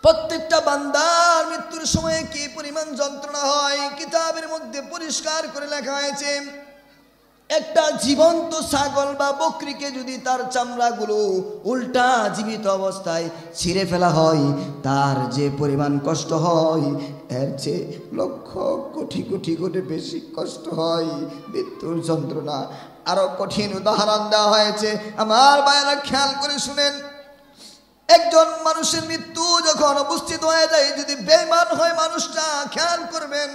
প্রত্যেকটা বান্দার মৃত্যুর সময় কি পরিমাণ যন্ত্রণা হয় কিতাবের মধ্যে পরিষ্কার করে লেখা হয়েছে। একটা জীবন্ত ছাগল বা বকরিকে যদি তার চামড়াগুলো উল্টা জীবিত অবস্থায় ছিঁড়ে ফেলা হয়, তার যে পরিমাণ কষ্ট হয় এর চেয়ে লক্ষ কোটি কোটি কোটি বেশি কষ্ট হয় মৃত্যুর যন্ত্রণা। আরো কঠিন উদাহরণ দেওয়া হয়েছে। আমার ভাইয়েরা খেয়াল করে শুনেন, একজন মানুষের মৃত্যু যখন উপস্থিত হয়ে যায়, যদি বেঈমান হয় মানুষটা, খেয়াল করবেন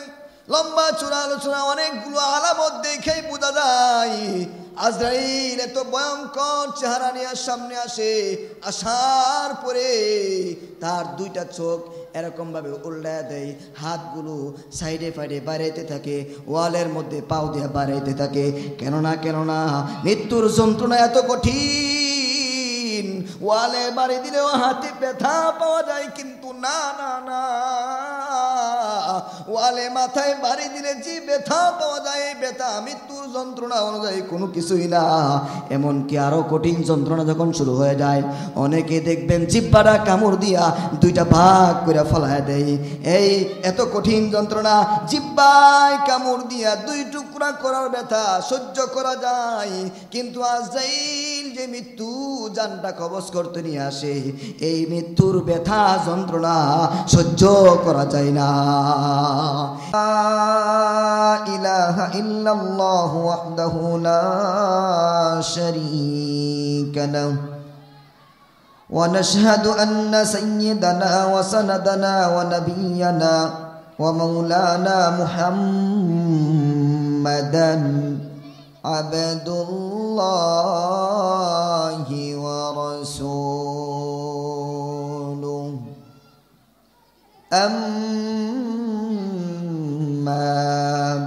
লম্বা চূড়া আলোচনা অনেকগুলো আলামত দেখেই বোঝা যায় আজরাইল এত ভয়ঙ্কর চেহারা নিয়ে সামনে আসে। আসার পরে তার দুইটা চোখ এরকম ভাবে উল্টা দেয়, হাতগুলো সাইডে ফাইডে বাড়াইতে থাকে, ওয়ালের মধ্যে পাও দিয়ে বাড়াইতে থাকে। কেননা মৃত্যুর যন্ত্রণা এত কঠিন, ওয়ালে বাড়ি দিলেও হাতে ব্যথা পাওয়া যায়, কিন্তু না ওয়ালে মাথায় বাড়ি দিলে যে ব্যথা পাওয়া যায় এই ব্যথা মৃত্যুর যন্ত্রণা অনুযায়ী কোনো কিছুই না। এমনকি আরো কঠিন যন্ত্রণা যখন শুরু হয়ে যায়, অনেকে দেখবেন জিহ্বাটা কামড় দিয়া দুইটা ভাগ করে ফলায় দেয়। এই এত কঠিন যন্ত্রণা, জিহ্বায় কামড় দিয়া দুই টুকরা করার ব্যথা সহ্য করা যায়, কিন্তু আজরাইল যে মৃত্যু জানটা কবজ করতে নিয়ে আসে, এই মৃত্যুর ব্যথা যন্ত্রণা সহ্য করা যায় না। ইলাহা ইল্লাল্লাহু ওয়াহদাহু লা শারীকা লাহু ওয়া নাশহাদু আন্না সাইয়্যিদানা ওয়া সানাদানা ওয়া নাবিয়্যানা ওয়া মাওলানা মুহাম্মাদান আবদুল্লাহি ওয়া রাসূলুহু। أما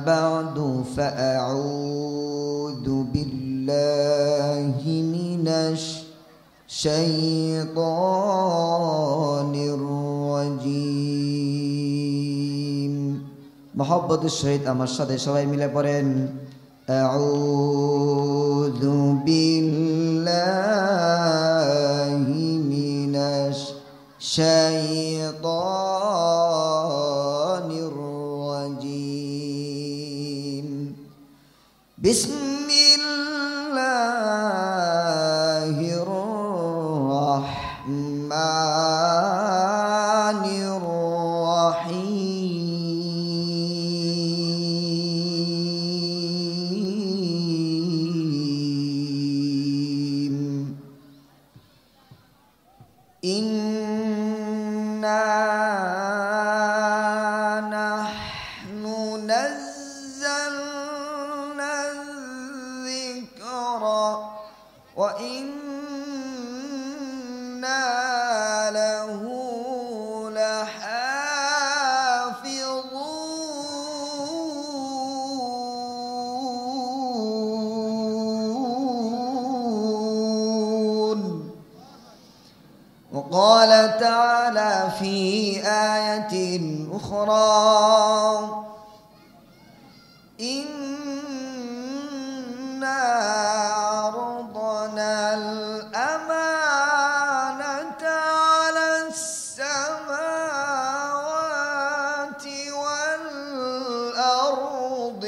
بعد فأعوذ بالله من الشيطان الرجيم। محبت الشهيد আমার সাথে সবাই মিলে পড়েন, أعوذ بالله من الشيطان الرجيم. بسم الله الرحمن الرحيم. إنا نحن نزلنا الذكر وإنا له لحافظون. وقال تعالى في آية أخرى إنا عرضنا الأمانة على السماوات والأرض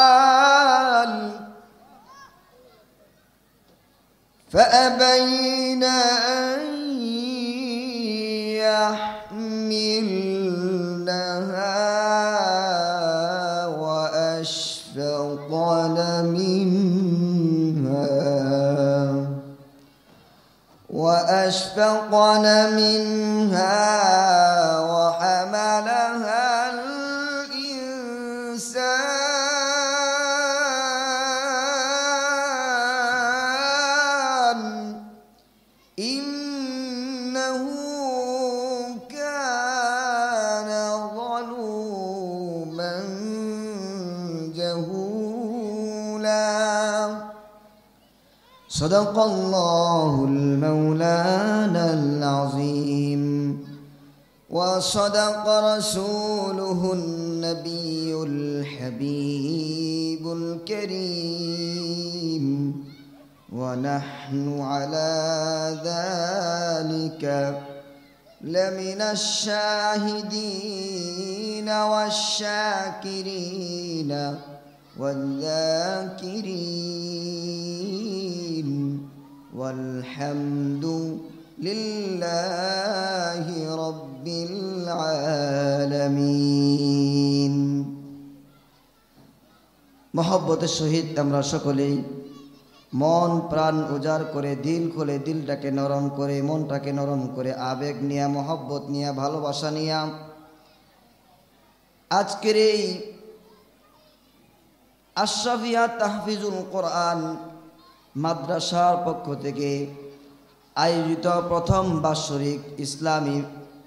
والجبال فأبين أن يحملنها وأشفقن منها وحملها الإنسان إنه كان ظلوما جهولا. صدق الله المولانا العظيم وصدق رسوله النبي الحبيب الكريم. ونحن على ذلك لمن الشاهدين والشاكرين والذاكرين والحمد لله رب العالمين। মহব্বতের সহিত আমরা সকলেই মন প্রাণ উজাড় করে দিল খুলে দিলটাকে নরম করে মনটাকে নরম করে আবেগ নিয়ে মহব্বত নিয়ে ভালোবাসা নিয়ে আজকের এই আশরাফিয়া তাহফিজুল কোরআন মাদ্রাসার পক্ষ থেকে আয়োজিত প্রথম বাৎসরিক ইসলামী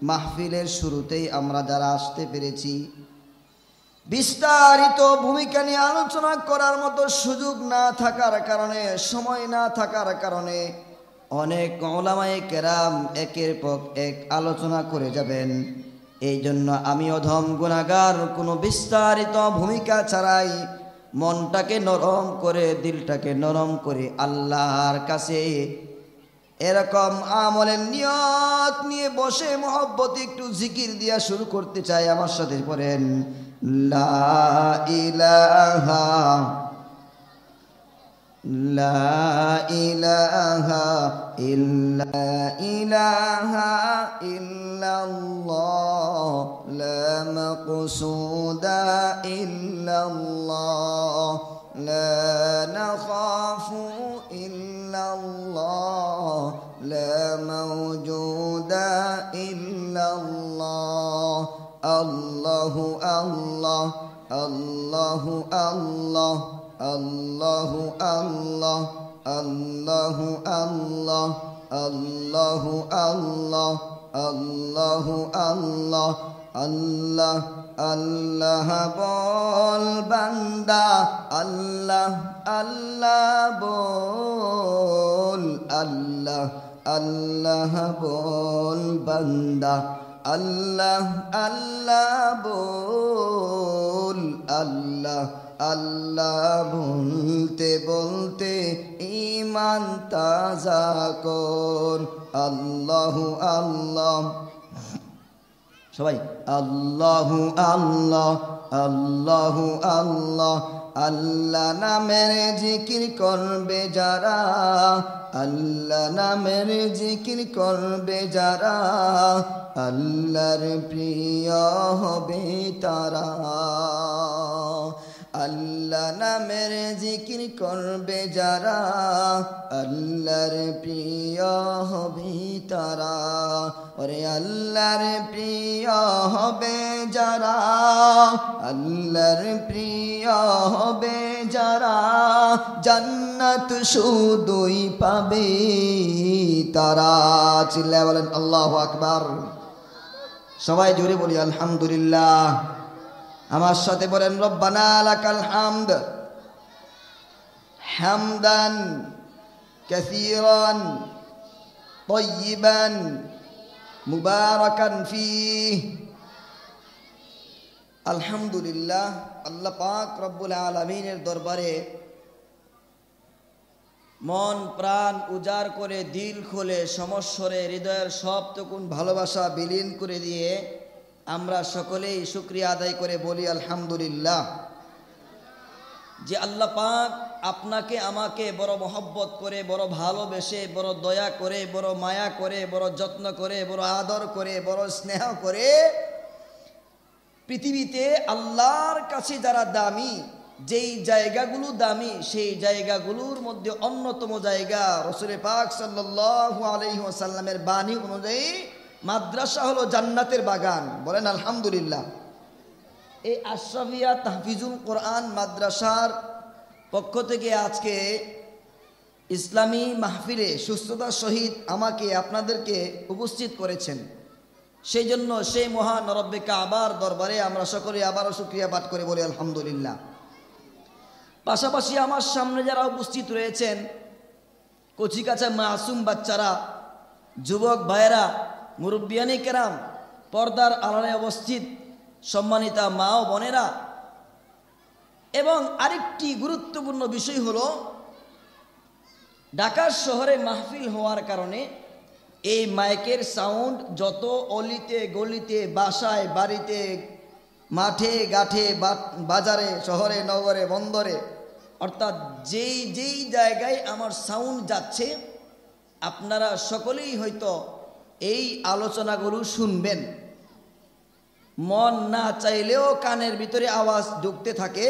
মাহফিলের শুরুতেই আমরা যারা আসতে পেরেছি, বিস্তারিত ভূমিকা নিয়ে আলোচনা করার মতো সুযোগ না থাকার কারণে, সময় না থাকার কারণে অনেক উলামায়ে কেরাম একের পর এক আলোচনা করে যাবেন। এই জন্য আমি অধম গুনাহগার কোনো বিস্তারিত ভূমিকা ছাড়াই মনটাকে নরম করে দিলটাকে নরম করে আল্লাহর কাছে এরকম আমলের নিয়ত নিয়ে বসে মহব্বতে একটু জিকির দিয়া শুরু করতে চাই। আমার সাথে পড়েন লা ইলাহা ইল্লাল্লাহ লা মাকসুদা ইল্লাল্লাহ লা নাখাফু ইল্লাল্লাহ লা মাওজুদা ইল্লাল্লাহ আল্লাহু আল্লাহ আল্লাহু আল্লাহ আল্লাহু আল্লাহ আল্লাহু আল্লাহ আল্লাহু আল্লাহ আল্লাহু আল্লাহ আল্লাহ আল্লাহ বল বান্দা আল্লাহ আল্লাহ বল আল্লাহ আল্লাহ বল বান্দা আল্লাহ আল্লাহ বল আল্লাহ আল্লাহ বলতে বলতে ঈমান তাজা কর আল্লাহু আল্লাহ সবাই আল্লাহু আল্লাহ আল্লাহু আল্লাহ আল্লাহ নামের জিকির করবে যারা আল্লাহ নামের জিকির করবে যারা আল্লাহর প্রিয় হবে তারা আল্লাহ নামের জিকির করবে যারা আল্লাহর প্রিয় হবে তারা ওরে আল্লাহর প্রিয় হবে যারা আল্লাহর প্রিয় হবে যারা জান্নাত শুধুই পাবে তারা। চিল্লায় বলেন আল্লাহু আকবার। সবাই জোরে বলি আলহামদুলিল্লাহ। আমার সাথে বলেন রব্বানা লাকাল হামদ হামদান কাসীরান তাইয়িবান মুবারাকান ফীহ। আলহামদুলিল্লাহ। আল্লাহ পাক রব্বুল আলামিনের দরবারে মন প্রাণ উজাড় করে দিল খুলে সমস্বরে হৃদয়ের সবটুকুন ভালোবাসা বিলীন করে দিয়ে আমরা সকলেই শুকরিয়া আদায় করে বলি আলহামদুলিল্লাহ। যে আল্লাহ পাক আপনাকে আমাকে বড় মহব্বত করে, বড় ভালোবেসে, বড় দয়া করে, বড় মায়া করে, বড় যত্ন করে, বড় আদর করে, বড় স্নেহ করে পৃথিবীতে আল্লাহর কাছে যারা দামি, যেই জায়গাগুলো দামি সেই জায়গাগুলোর মধ্যে অন্যতম জায়গা রাসূল পাক সাল্লাল্লাহু আলাইহি ওয়াসাল্লামের বাণী অনুযায়ী মাদ্রাসা হলো জান্নাতের বাগান। বলেন আলহামদুলিল্লাহ। এই আশরাফিয়া তাহফিজুল কোরআন মাদ্রাসার পক্ষ থেকে আজকে ইসলামী মাহফিলে সুস্থতার সহিত আমাকে আপনাদেরকে উপস্থিত করেছেন, সেই জন্য সেই মহান রব্বে কাবার দরবারে আমরা সকলে আবারও শুকরিয়া পাঠ করে বলি আলহামদুলিল্লাহ। পাশাপাশি আমার সামনে যারা উপস্থিত রয়েছেন, কচিকাচা মাসুম বাচ্চারা, যুবক ভাইয়েরা, মুরব্বিয়ানি কেরাম, পর্দার আড়ালে অবস্থিত সম্মানিতা মা ও বোনেরা, এবং আরেকটি গুরুত্বপূর্ণ বিষয় হলো ঢাকা শহরে মাহফিল হওয়ার কারণে এই মাইকের সাউন্ড যত অলিতে গলিতে বাসায় বাড়িতে মাঠে ঘাটে বাজারে শহরে নগরে বন্দরে অর্থাৎ যেই যেই জায়গায় আমার সাউন্ড যাচ্ছে আপনারা সকলেই হয়তো এই আলোচনাগুলো শুনবেন। মন না চাইলেও কানের ভিতরে আওয়াজ ঢুকতে থাকে।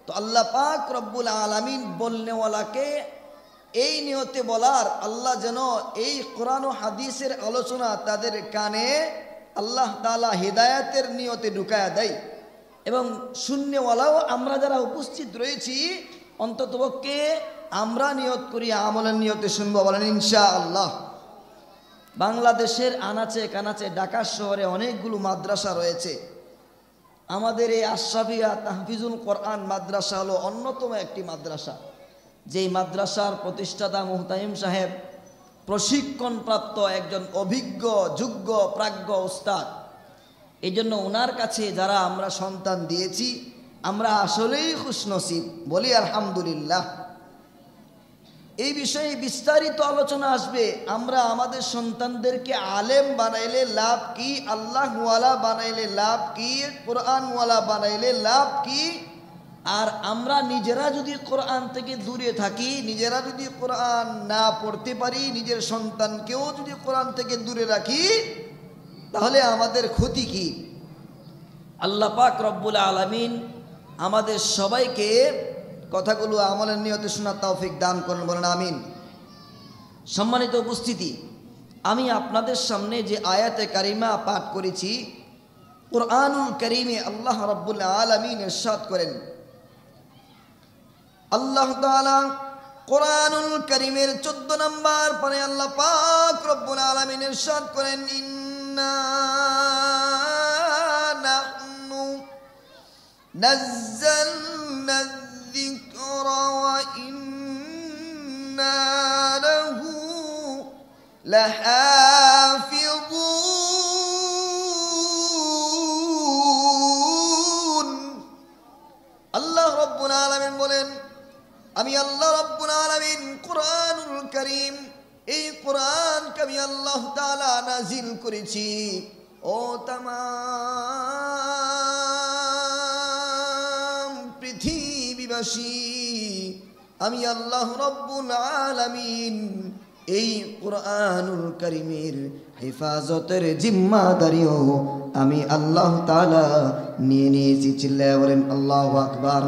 তো আল্লাহ পাক রব্বুল আলামিন বলনেওয়ালাকে এই নিয়তে বলার, আল্লাহ যেন এই কোরআন ও হাদিসের আলোচনা তাদের কানে আল্লাহ তাআলা হিদায়াতের নিয়তে ঢুকায়া দেয়। এবং শূন্যওয়ালাও আমরা যারা উপস্থিত রয়েছি অন্ততপক্ষে আমরা নিয়ত করি আমলের নিয়তে শুনবো, বলেন ইনশাআল্লাহ। বাংলাদেশের আনাচে কানাচে ঢাকা শহরে অনেকগুলো মাদ্রাসা রয়েছে। আমাদের এই আশরাফিয়া তাহফিজুল কোরআন মাদ্রাসা হলো অন্যতম একটি মাদ্রাসা, যেই মাদ্রাসার প্রতিষ্ঠাতা মুহতামিম সাহেব প্রশিক্ষণপ্রাপ্ত একজন অভিজ্ঞ যোগ্য প্রাজ্ঞ উস্তাদ। এই জন্য ওনার কাছে যারা আমরা সন্তান দিয়েছি আমরা আসলেই খুশনসিব, বলি আলহামদুলিল্লাহ। এই বিষয়ে বিস্তারিত আলোচনা আসবে। আমরা আমাদের সন্তানদেরকে আলেম বানাইলে লাভ কি, আল্লাহওয়ালা বানাইলে লাভ কি, কোরআনওয়ালা বানাইলে লাভ কি, আর আমরা নিজেরা যদি কোরআন থেকে দূরে থাকি, নিজেরা যদি কোরআন না পড়তে পারি, নিজের সন্তানকেও যদি কোরআন থেকে দূরে রাখি, তাহলে আমাদের ক্ষতি কি? আল্লাহ পাক রব্বুল আলামিন আমাদের সবাইকে কথাগুলো আমলের নিয়তে শোনার তৌফিক দান করুন, বলেন আমিন। সম্মানিত উপস্থিতি, আমি আপনাদের সামনে যে আয়াতে কারিমা পাঠ করেছি, কুরআনুল কারীমে আল্লাহ রাব্বুল আলামিন ইরশাদ করেন, আল্লাহ তাআলা কুরআনুল কারীমের 14 নম্বর পারে আল্লাহ পাক রব্বুল আলামিন ইরশাদ করেন, ইন্না নাহনু নাযালনা যিকরা ওয়া ইন্না লাহু লাহাফিযুন। আল্লাহ রাব্বুল আলামিন বলেন, আমি আল্লাহ রাব্বুল আলামিন কুরআনুল কারীম, এই কোরআনকে আমি আল্লাহ তাআলা নাজিল করেছি। ও তামাম পৃথিবীবাসী, আমি আল্লাহ রাব্বুল আলামিন এই কোরআনুল কারীমের হেফাজতের জিম্মাদারিও আমি আল্লাহ তাআলা নিয়ে নিয়েছি। চিল্লায়ে বলেন আল্লাহু আকবার।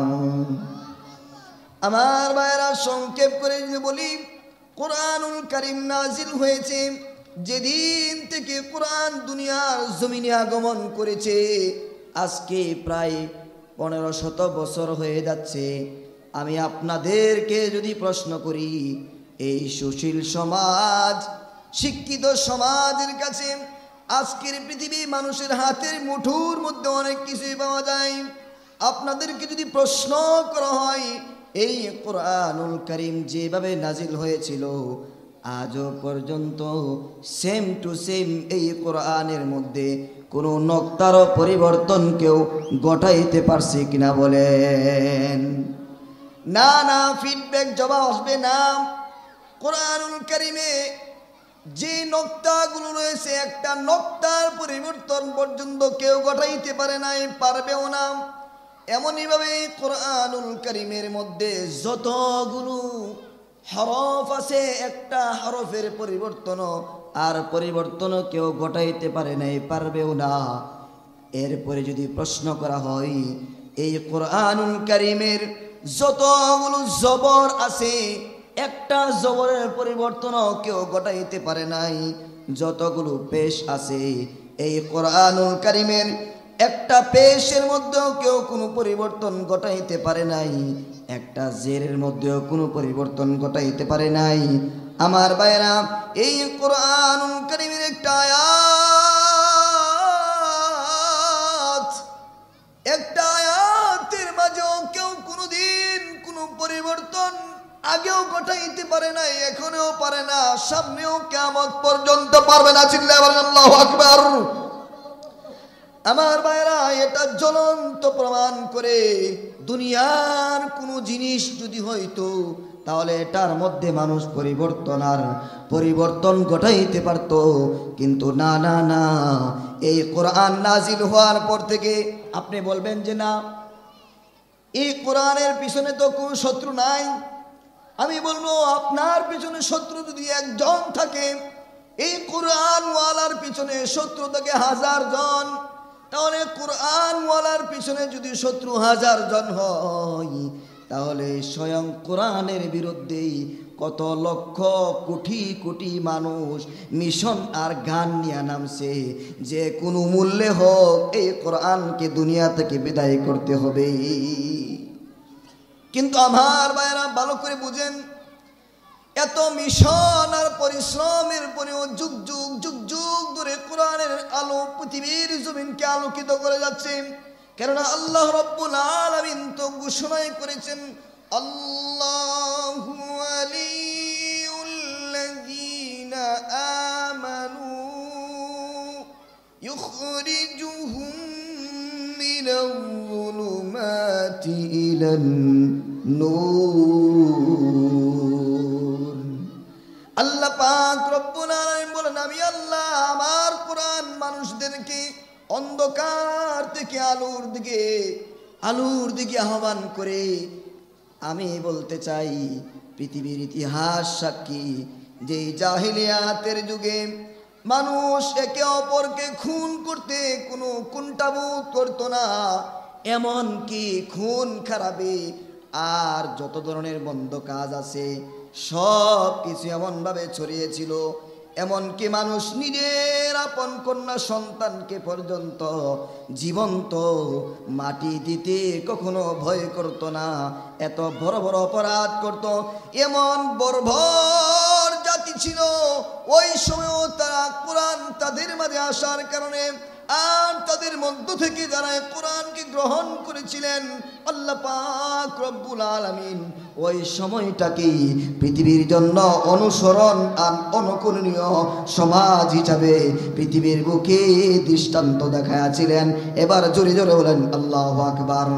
আমার ভাইরা, সংক্ষেপ করে যদি বলি, কোরআনুল কারীম নাজিল হয়েছে যেদিন থেকে কোরআন দুনিয়ার জমিনে আগমন করেছে, আজকে প্রায় 1500 বছর হয়ে যাচ্ছে। আমি আপনাদেরকে যদি প্রশ্ন করি, এই সুশীল সমাজ, শিক্ষিত সমাজের কাছে আজকের পৃথিবী মানুষের হাতের মুঠোর মধ্যে অনেক কিছুই পাওয়া যায়। আপনাদেরকে যদি প্রশ্ন করা হয়, এই কোরআনুল কারীম যেভাবে নাজিল হয়েছিল আজও পর্যন্ত সেম টু সেম এই কোরআনের মধ্যে কোনো নক্তারও পরিবর্তন কেউ ঘটাইতে পারছে কিনা বলেন? না না, ফিডব্যাক জবাব আসবে না। কোরআনুল কারীমে যে নক্তাগুলো রয়েছে, একটা নক্তার পরিবর্তন পর্যন্ত কেউ ঘটাইতে পারে নাই, পারবেও না। এমনইভাবে কোরআনুল কারীমের মধ্যে যতগুলো হরফ আছে, একটা হরফের পরিবর্তনও কেউ ঘটাইতে পারে নাই, পারবেও না। এরপরে যদি প্রশ্ন করা হয়, এই কোরআনুল কারীমের যতগুলো জবর আছে, একটা জবরের পরিবর্তনও কেউ ঘটাইতে পারে নাই। যতগুলো পেশ আছে, এই কোরআনুল কারীমের একটা পেশের মধ্যেও কেউ কোনো পরিবর্তন ঘটাইতে পারে নাই, একটা জেরের মধ্যেও কোনো পরিবর্তন ঘটাইতে পারে নাই। আমার ভাইরা, এই কোরআনুল কারীমের একটা আয়াতের মাঝেও কেউ কোনোদিন কোনো পরিবর্তন আগেও ঘটাইতে পারে নাই, এখনও পারে না, সামনেও কিয়ামত পর্যন্ত পারবে না। চিল্লায়ে বলেন আল্লাহু আকবার। আমার ভাইরা, এটা জ্বলন্ত প্রমাণ করে, দুনিয়ার কোনো জিনিস যদি হয়তো তাহলে এটার মধ্যে মানুষ পরিবর্তন ঘটাইতে পারত। কিন্তু না না না, এই কোরআন নাজিল হওয়ার পর থেকে আপনি বলবেন যে না, এই কোরআনের পিছনে তো কোনো শত্রু নাই। আমি বলবো আপনার পিছনে শত্রু যদি একজন থাকে, এই কোরআনওয়ালার পিছনে শত্রু থাকে 1000 জন। তাহলে কোরআনওয়ালার পিছনে যদি শত্রু 1000 জন হয়, তাহলে স্বয়ং কোরআনের বিরুদ্ধেই কত লক্ষ কোটি কোটি মানুষ মিশন আর গান নিয়ে নামছে, যে কোনো মূল্যে হোক এই কোরআনকে দুনিয়া থেকে বিদায় করতে হবে। কিন্তু আমার ভাইরা ভালো করে বুঝেন, এত মিশন আর পরিশ্রমের পরেও যুগ যুগ ধরে কোরআনের আলো পৃথিবীর জমিনকে আলোকিত করে যাচ্ছে। কেননা আল্লাহ রাব্বুল আলামিন তো ঘোষণাই করেছেন, আল্লাহু ওয়ালিয়ুল্লাযীনা আমানু ইউখরিজুহুম মিনাজ-যুলুমাতি ইলান-নূর। আল্লাহ পাক রব্বুল আলামিন বলেন, আমি আল্লাহ আমার কোরআন মানুষদেরকে অন্ধকার থেকে আলোর দিকে আহ্বান করে। আমি বলতে চাই, পৃথিবীর ইতিহাস সাক্ষী, যে জাহিলিয়াতের যুগে মানুষ একে অপরকে খুন করতে কোনো কুণ্ঠাবোধ করতো না, এমন কি খুন খারাপি আর যত ধরনের মন্দ কাজ আছে সব কিছু এমনভাবে ছড়িয়েছিল, এমনকি মানুষ নিজের আপন কন্যা সন্তানকে পর্যন্ত জীবন্ত মাটি দিতে কখনো ভয় করত না। এত বড় বড় অপরাধ করত, এমন বর্বর জাতি ছিল। ওই সময়ও তারা কোরআন তাদের মাঝে আসার কারণে আর তাদের মধ্য থেকে যারা কোরআনকে গ্রহণ করেছিলেন, আল্লাহ পাক রব্বুল আলামিন ওই সময়টাকে পৃথিবীর জন্য অনুসরণ আর অনুকরণীয় সমাজ হিসাবে পৃথিবীর বুকে দৃষ্টান্ত দেখাইয়াছিলেন। এবার জোরে জোরে বলেন আল্লাহু আকবার।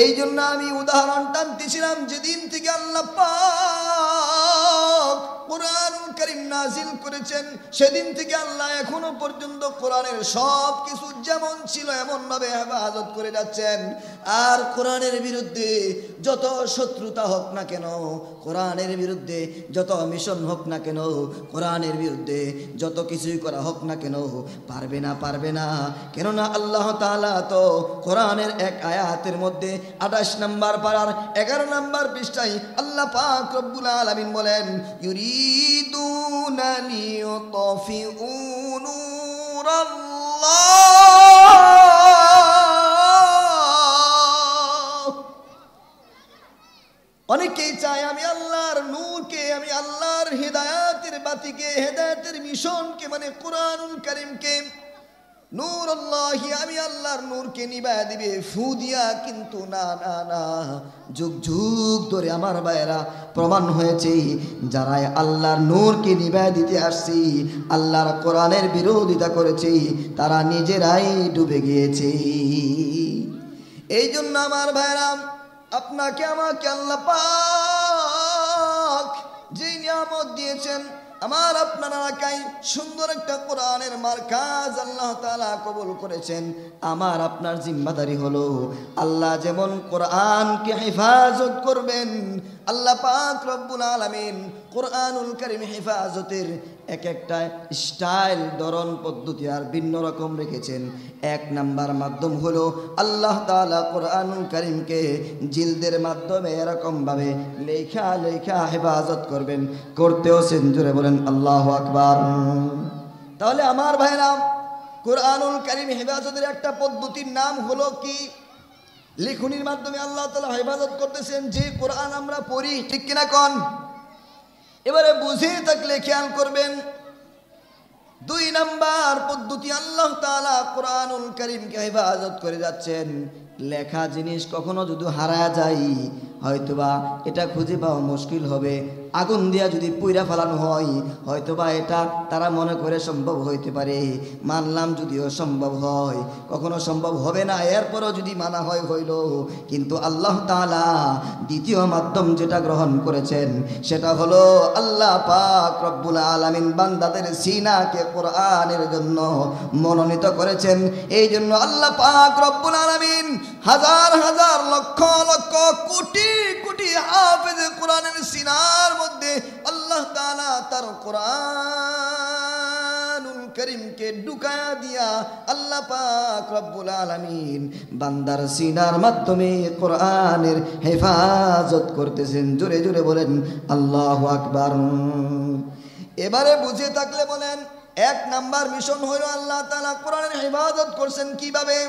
এই জন্য আমি উদাহরণ টানতেছিলাম, যেদিন থেকে আল্লাহ পাক কোরআনুল কারীম নাজিল করেছেন, সেদিন থেকে আল্লাহ এখনো পর্যন্ত কোরআনের সব কিছু যেমন ছিল এমন ভাবে হেফাজত করে যাচ্ছেন। আর কোরআনের বিরুদ্ধে যত শত্রুতা হোক না কেন, কোরআনের বিরুদ্ধে যত মিশন হোক না কেন, কোরআনের বিরুদ্ধে যত কিছুই করা হোক না কেন, পারবে না। কেননা আল্লাহ তাআলা তো কোরআনের এক আয়াতের মধ্যে 28 নম্বর পারার 11 নম্বর পৃষ্ঠায় আল্লাহ পাক রব্বুল আলামিন বলেন, ইউরিদুনা লিইউতফিউ নূরাল্লাহ। অনেকেই চায় আমি আল্লাহর নূরকে, আমি আল্লাহর হেদায়েতের বাতিকে, হেদায়েতের মিশনকে, মানে কোরআনুল কারীমকে, নূরুল্লাহি, আমি আল্লাহর নূরকে নিভায়া দিবে ফু দিয়া। কিন্তু না না না, যুগ যুগ ধরে আমার ভাইয়েরা প্রমাণ হয়েছে, যারা আল্লাহর নূরকে নিভায়া দিতে আসছে, আল্লাহর কোরআনের বিরোধিতা করেছে, তারা নিজেরাই ডুবে গিয়েছে। এই জন্য আমার ভাইয়েরা, আপনাকে আমাকে আল্লাহ পাক যে নিয়ামত দিয়েছেন, আমার আপনার এলাকায় সুন্দর একটা কোরআনের মার্কাজ আল্লাহ তাআলা কবুল করেছেন। আমার আপনার জিম্মাদারি হলো আল্লাহ যেমন কোরআনকে হেফাজত করবেন, আল্লাহ পাক রব্বুল আলামিন কোরআনুল কারীম হেফাজতের এক একটা স্টাইল, ধরন, পদ্ধতি আর ভিন্ন রকম রেখেছেন। 1 নাম্বার মাধ্যম হলো আল্লাহ তাআলা কোরআনুল কারীমকে জিলদের মাধ্যমে এরকমভাবে লেখা হেফাজত করবেন, করতেও জোরে বলেন আল্লাহু আকবার। তাহলে আমার ভাইরা, কোরআনুল কারীম হেফাজতের একটা পদ্ধতির নাম হলো কি? লিখনির মাধ্যমে আল্লাহ তাআলা হেফাজত করতেছেন যে কোরআন আমরা পড়ি, ঠিক কিনা কোন? এবারে বুঝে থাকলে খেয়াল করবেন। 2 নাম্বার পদ্ধতি, আল্লাহ তাআলা কোরআনুল কারীমকে হেফাজত করে যাচ্ছেন। লেখা জিনিস কখনো যদি হারায় যায়, হয়তোবা এটা খুঁজে পাওয়া মুশকিল হবে, আগুন দিয়া যদি পুইরা ফেলানো হয়, হয়তোবা এটা তারা মনে করে সম্ভব হইতে পারে। মানলাম যদিও সম্ভব হয়, কখনো সম্ভব হবে না, এরপরও যদি মানা হয় হইল। কিন্তু আল্লাহ তাআলা দ্বিতীয় মাধ্যম যেটা গ্রহণ করেছেন সেটা হলো আল্লাহ পাক রব্বুল আলামিন বান্দাদের সিনাকে কোরআনের জন্য মনোনীত করেছেন। এই জন্য আল্লাহ পাক রব্বুল আলামিন হাজার হাজার লক্ষ লক্ষ কোটি কোটি হাফেজ কোরআনের সিনার মধ্যে আল্লাহ তাআলা তার কোরআনুল কারীমকে ঢুকায়া দিয়া আল্লাহ পাক রব্বুল আলামিন বান্দার সিনার মাধ্যমে কোরআনের হেফাজত করতেছেন। জোরে জোরে বলেন আল্লাহু আকবার। এবারে বুঝে থাকলে বলেন, এক নাম্বার মিশন হলো আল্লাহ তাআলা কোরআনের হেফাজত করছেন কিভাবে?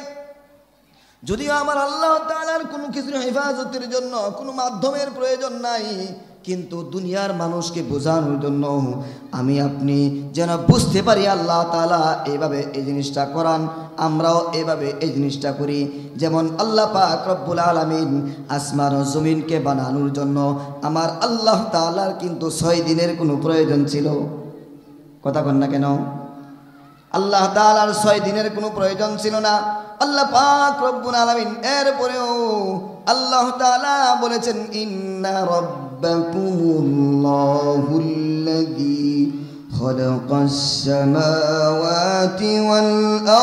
যদিও আমার আল্লাহ তাআলার কোনো কিছুর হেফাজতের জন্য কোনো মাধ্যমের প্রয়োজন নাই, কিন্তু দুনিয়ার মানুষকে বোঝানোর জন্য আমি আপনি যেন বুঝতে পারি আল্লাহ তাআলা এভাবে এই জিনিসটা করান, আমরাও এভাবে এই জিনিসটা করি। যেমন আল্লাহ পাক রব্বুল আলামিন আসমান ও জমিনকে বানানোর জন্য আমার আল্লাহ তাআলার কিন্তু 6 দিনের কোনো প্রয়োজন ছিল। কথা কন না কেন? আল্লাহ তাআলার 6 দিনের কোনো প্রয়োজন ছিল না। আল্লাহ পাক রব্বুল আলামিন এরপরেও আল্লাহ তাআলা বলেছেন, ইন্না রাব্বাকুমুল্লাহুল্লাযী খালাকাস সামাওয়াতি ওয়াল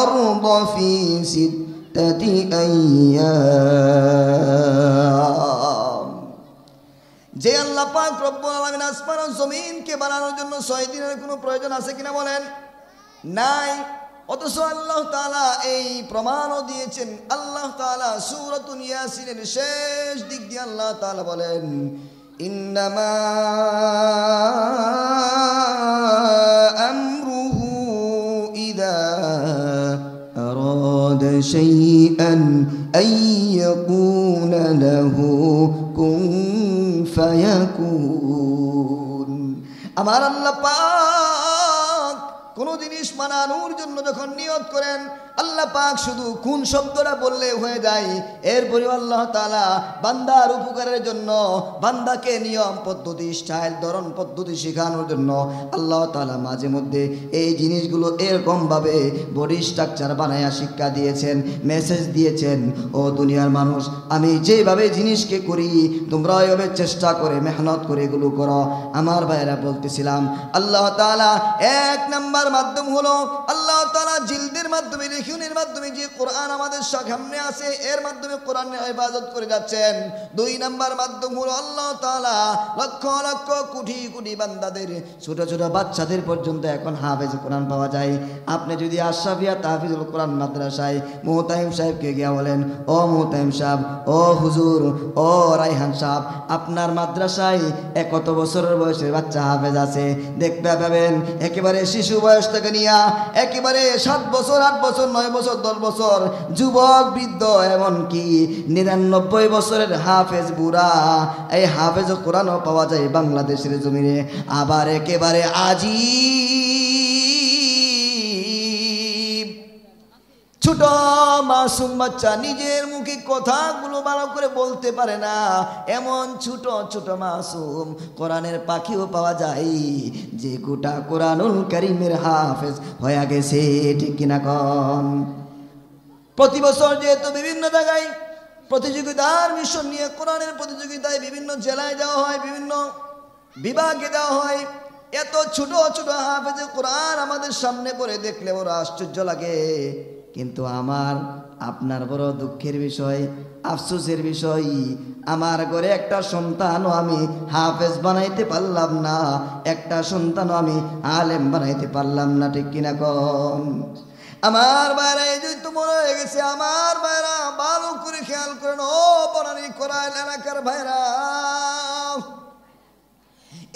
আরদা ফি সিত্তাতি আইয়াম। যে আল্লাহ পাক রব্বুল আলামিন আসমান ও জমিনকে বানানোর জন্য 6 দিনের কোনো প্রয়োজন আছে কিনা বলেন? নাই। অথচ আল্লাহ তাআলা এই প্রমাণও দিয়েছেন। আল্লাহ তাআলা সূরাতুল ইয়াসিনের শেষ দিক দিয়ে আল্লাহ তাআলা বলেন, ইন্নামা আমরুহু ইযা আরাদা শাইআন আইয়াকুনা লাহু কুন ফায়াকুন। আমার আল্লাহ পাক কোনো জিনিস মানানোর জন্য যখন নিয়ত করেন, আল্লাহ পাক শুধু কোন শব্দটা বললে হয়ে যায়। এরপরে আল্লাহ তাআলা বান্দার উপকারের জন্য, বান্দাকে নিয়ম পদ্ধতি, স্টাইল, ধরন পদ্ধতি শেখানোর জন্য আল্লাহ তাআলা মাঝে মধ্যে এই জিনিসগুলো এরকমভাবে বডি স্ট্রাকচার বানায়া শিক্ষা দিয়েছেন, মেসেজ দিয়েছেন। ও দুনিয়ার মানুষ, আমি যেভাবে জিনিসকে করি তোমরা ওইভাবে চেষ্টা করে মেহনত করে এগুলো করো। আমার ভাইয়েরা বলতেছিলাম, আল্লাহ তাআলা এক নাম্বার মাধ্যম হলো আল্লাহ তাআলা জিলদের মাধ্যমে, রেখুনের মাধ্যমে যে কোরআন আমাদের সামনে আছে এর মাধ্যমে কোরআনের হেফাজত করে যাচ্ছেন। 2 নাম্বার মাধ্যম হলো আল্লাহ তাআলা লক্ষ লক্ষ কোটি কোটি বান্দাদের, ছোট ছোট বাচ্চাদের পর্যন্ত এখন হাফেজ কোরআন পাওয়া যায়। আপনি যদি আশরাফিয়া তাহফিজুল কোরআন মাদ্রাসায় মুহতামিম সাহেবকে গিয়া বলেন, ও মুহতামিম সাহেব, ও হুজুর, ও রায়হান সাহেব, আপনার মাদ্রাসায় কত বছরের বয়সের বাচ্চা হাফেজ আছে? দেখতে পাবেন একেবারে শিশু বয়স থেকে নিয়ে একেবারে 7 বছর, 8 বছর, 9 বছর, 10 বছর, যুবক, বৃদ্ধ, এমনকি 99 বছরের হাফেজ বুড়া, এই হাফেজ কোরআনও পাওয়া যায় বাংলাদেশের জমিনে। আবার একেবারে ছোট মাসুম বাচ্চা, নিজের মুখে কথাগুলো ভালো করে বলতে পারে না, এমন ছোট ছোট মাসুম কোরআনের পাখিও পাওয়া যায় যে গোটা কোরআনুল কারীমের হাফেজ হয়ে গেছে। ঠিক কিনা কন? প্রতি বছর যেহেতু বিভিন্ন জায়গায় প্রতিযোগিতার মিশন নিয়ে কোরআনের প্রতিযোগিতায় বিভিন্ন জেলায় যাওয়া হয়, বিভিন্ন বিভাগে যাওয়া হয়, এত ছোট ছোট হাফেজে কোরআন আমাদের সামনে পড়ে দেখলে বড় আশ্চর্য লাগে। কিন্তু আমার আপনার বড় দুঃখের বিষয়, আফসোসের বিষয়, আমার ঘরে একটা সন্তানও আমি হাফেজ বানাইতে পারলাম না, একটা সন্তানও আমি আলেম বানাইতে পারলাম না। ঠিক কিনা কন? আমার ভাইরা এই যে তো মনে হয়ে গেছে, আমার ভাইরা ভালো করে খেয়াল করেন, ও বনানী কোরআন এলাকার ভাইরা,